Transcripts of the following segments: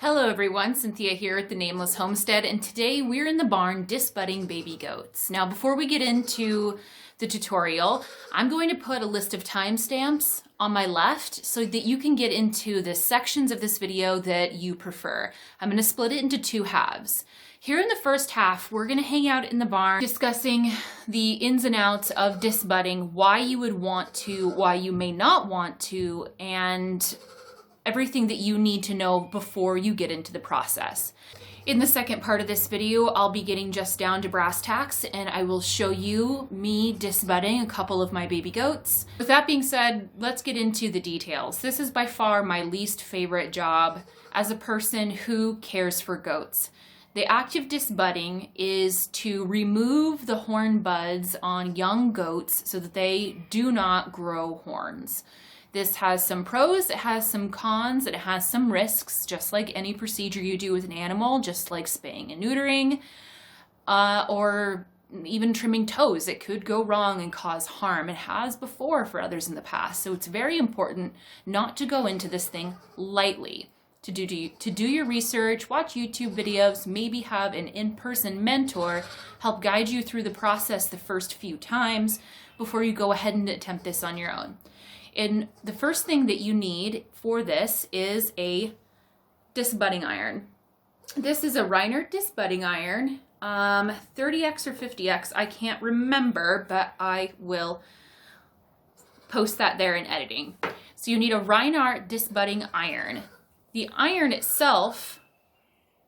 Hello everyone, Cynthia here at the Nameless Homestead, and today we're in the barn disbudding baby goats. Now before we get into the tutorial, I'm going to put a list of timestamps on my left so that you can get into the sections of this video that you prefer. I'm going to split it into two halves. Here in the first half, we're going to hang out in the barn discussing the ins and outs of disbudding, why you would want to, why you may not want to, and everything that you need to know before you get into the process. In the second part of this video, I'll be getting just down to brass tacks and I will show you me disbudding a couple of my baby goats. With that being said, let's get into the details. This is by far my least favorite job as a person who cares for goats. The act of disbudding is to remove the horn buds on young goats so that they do not grow horns. This has some pros, it has some cons, it has some risks, just like any procedure you do with an animal, just like spaying and neutering, or even trimming toes. It could go wrong and cause harm. It has before for others in the past. So it's very important not to go into this thing lightly. To do your research, watch YouTube videos, maybe have an in-person mentor help guide you through the process the first few times before you go ahead and attempt this on your own. And the first thing that you need for this is a disbudding iron. This is a Reiner disbudding iron, 30X or 50X, I can't remember, but I will post that there in editing. So you need a Reiner disbudding iron. The iron itself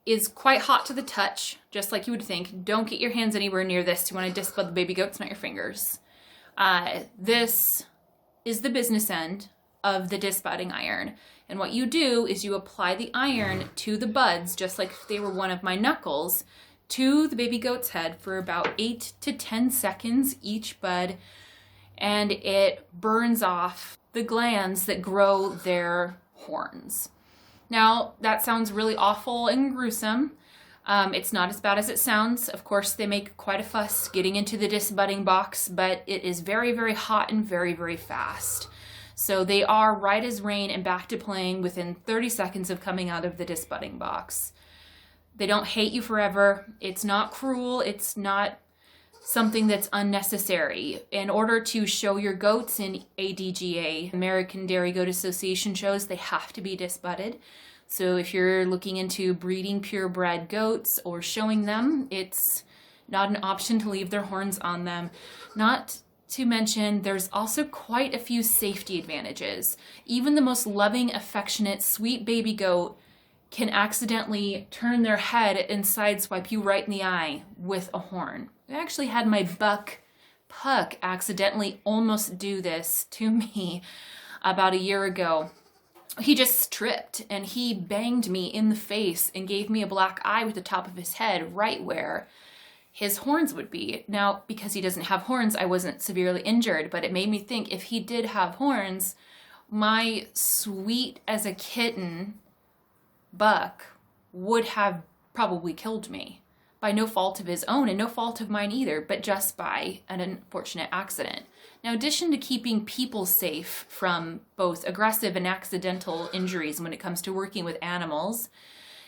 is quite hot to the touch, just like you would think. Don't get your hands anywhere near this. You want to disbud the baby goats, not your fingers. This is the business end of the disbudding iron. And what you do is you apply the iron to the buds, just like if they were one of my knuckles, to the baby goat's head for about 8 to 10 seconds each bud, and it burns off the glands that grow their horns. Now, that sounds really awful and gruesome. It's not as bad as it sounds. Of course, they make quite a fuss getting into the disbudding box, but it is very, very hot and very, very fast. So they are right as rain and back to playing within 30 seconds of coming out of the disbudding box. They don't hate you forever. It's not cruel. It's not something that's unnecessary. In order to show your goats in ADGA, American Dairy Goat Association shows, they have to be disbudded. So if you're looking into breeding purebred goats or showing them, it's not an option to leave their horns on them. Not to mention, there's also quite a few safety advantages. Even the most loving, affectionate, sweet baby goat can accidentally turn their head and sideswipe you right in the eye with a horn. I actually had my Puck accidentally almost do this to me about a year ago. He just tripped and he banged me in the face and gave me a black eye with the top of his head right where his horns would be. Now, because he doesn't have horns, I wasn't severely injured, but it made me think if he did have horns, my sweet as a kitten buck would have probably killed me by no fault of his own and no fault of mine either, but just by an unfortunate accident. Now, in addition to keeping people safe from both aggressive and accidental injuries when it comes to working with animals,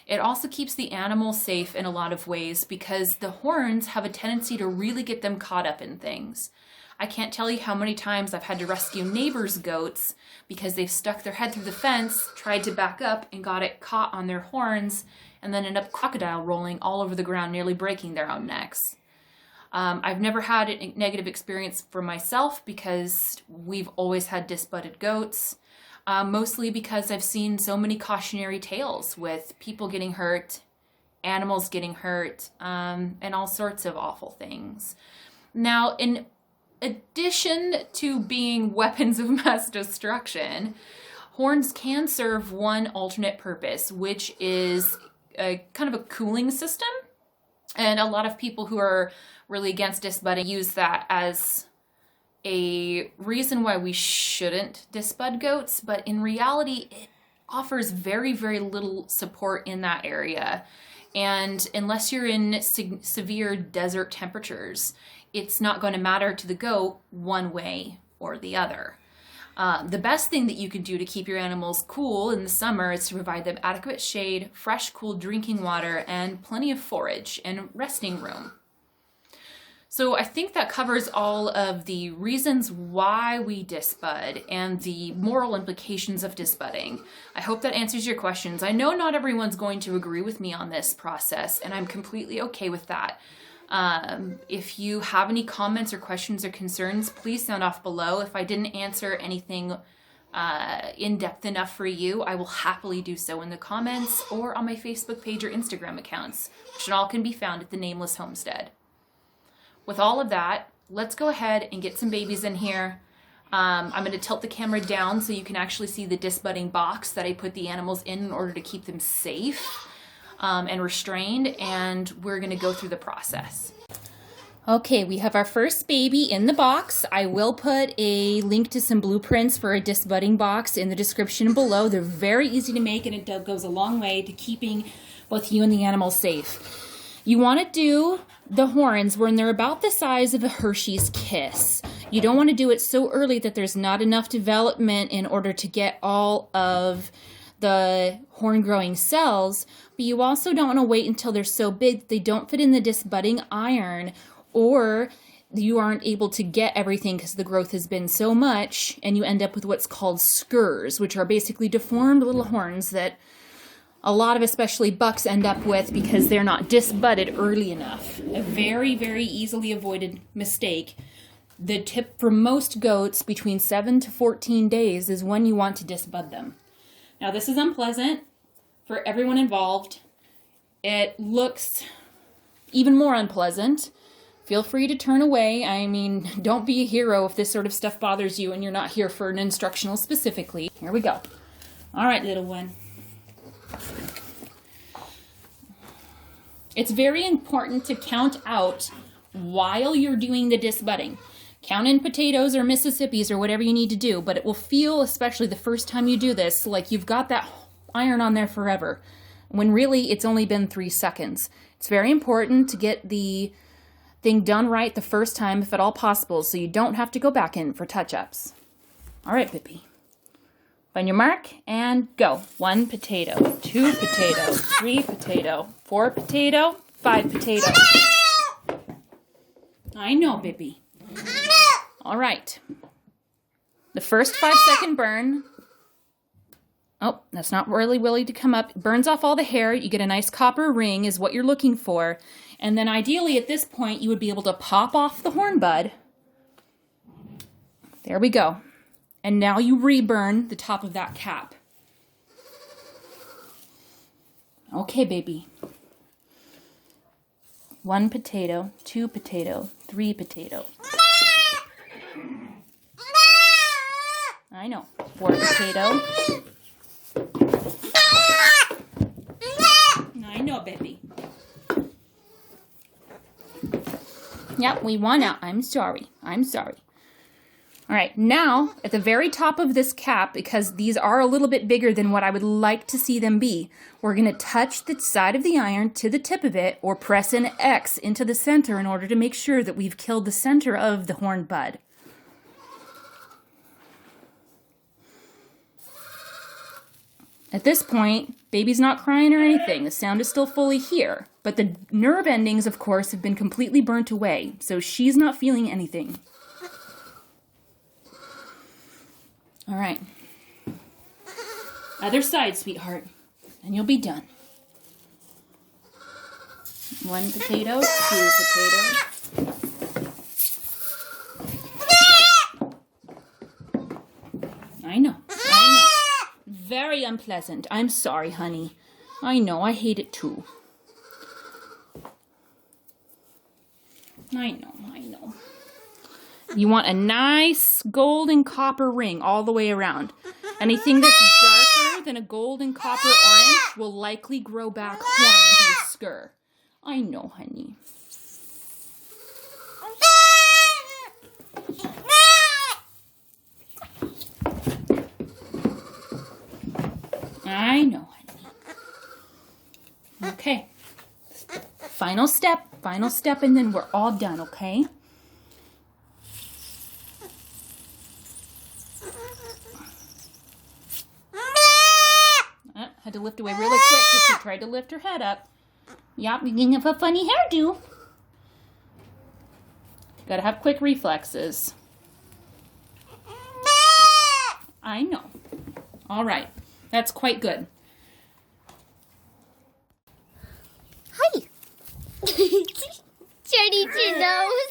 it also keeps the animal safe in a lot of ways because the horns have a tendency to really get them caught up in things. I can't tell you how many times I've had to rescue neighbors' goats because they've stuck their head through the fence, tried to back up, and got it caught on their horns, and then end up crocodile rolling all over the ground, nearly breaking their own necks. I've never had a negative experience for myself because we've always had disbudded goats, mostly because I've seen so many cautionary tales with people getting hurt, animals getting hurt, and all sorts of awful things. Now, in addition to being weapons of mass destruction, horns can serve one alternate purpose, which is a kind of a cooling system. And a lot of people who are really against disbudding use that as a reason why we shouldn't disbud goats, but in reality, it offers very, very little support in that area. And unless you're in severe desert temperatures, it's not going to matter to the goat one way or the other. The best thing that you can do to keep your animals cool in the summer is to provide them adequate shade, fresh, cool drinking water, and plenty of forage and resting room. So I think that covers all of the reasons why we disbud and the moral implications of disbudding. I hope that answers your questions. I know not everyone's going to agree with me on this process, and I'm completely okay with that. If you have any comments or questions or concerns, please sound off below. If I didn't answer anything in depth enough for you, I will happily do so in the comments or on my Facebook page or Instagram accounts, which all can be found at the Nameless Homestead. With all of that, let's go ahead and get some babies in here. I'm going to tilt the camera down so you can actually see the disbudding box that I put the animals in order to keep them safe and restrained, and we're going to go through the process. Okay, we have our first baby in the box. I will put a link to some blueprints for a disbudding box in the description below. They're very easy to make, and it goes a long way to keeping both you and the animal safe. You want to do the horns when they're about the size of a Hershey's Kiss. You don't want to do it so early that there's not enough development in order to get all of the horn growing cells, but you also don't want to wait until they're so big that they don't fit in the disbudding iron, or you aren't able to get everything because the growth has been so much, and you end up with what's called skers, which are basically deformed little horns that a lot of especially bucks end up with because they're not disbudded early enough. A very, very easily avoided mistake. The tip for most goats between 7 to 14 days is when you want to disbud them. Now this is unpleasant for everyone involved. It looks even more unpleasant. Feel free to turn away. I mean, don't be a hero if this sort of stuff bothers you and you're not here for an instructional specifically. Here we go. All right, little one. It's very important to count out while you're doing the disbudding. Count in potatoes or Mississippis or whatever you need to do, but it will feel, especially the first time you do this, like you've got that iron on there forever, when really it's only been 3 seconds. It's very important to get the thing done right the first time, if at all possible, so you don't have to go back in for touch-ups. All right, Pippi. On your mark, and go. 1 potato, 2 potato, 3 potato, 4 potato, 5 potato. I know, Bippy. All right. The first 5-second burn. Oh, that's not really willing to come up. It burns off all the hair. You get a nice copper ring is what you're looking for. And then ideally at this point, you would be able to pop off the horn bud. There we go. And now you reburn the top of that cap. Okay, baby. 1 potato, 2 potato, 3 potato. I know. 4 potato. I know, baby. Yep, we won out. I'm sorry. I'm sorry. All right, now at the very top of this cap, because these are a little bit bigger than what I would like to see them be, we're going to touch the side of the iron to the tip of it or press an X into the center in order to make sure that we've killed the center of the horn bud. At this point, baby's not crying or anything. The sound is still fully here, but the nerve endings, of course, have been completely burnt away, so she's not feeling anything. All right. Other side, sweetheart, and you'll be done. 1 potato, 2 potatoes. I know. Very unpleasant. I'm sorry, honey. I know, I hate it too. I know. You want a nice golden copper ring all the way around. Anything that's darker than a golden copper orange will likely grow back horn and be a sker. I know, honey. I know, honey. Okay. Final step, and then we're all done, okay? Had to lift away really quick because she tried to lift her head up. Yep, you can have a funny hairdo. Gotta have quick reflexes. I know. All right, that's quite good. Hi. Dirty to nose.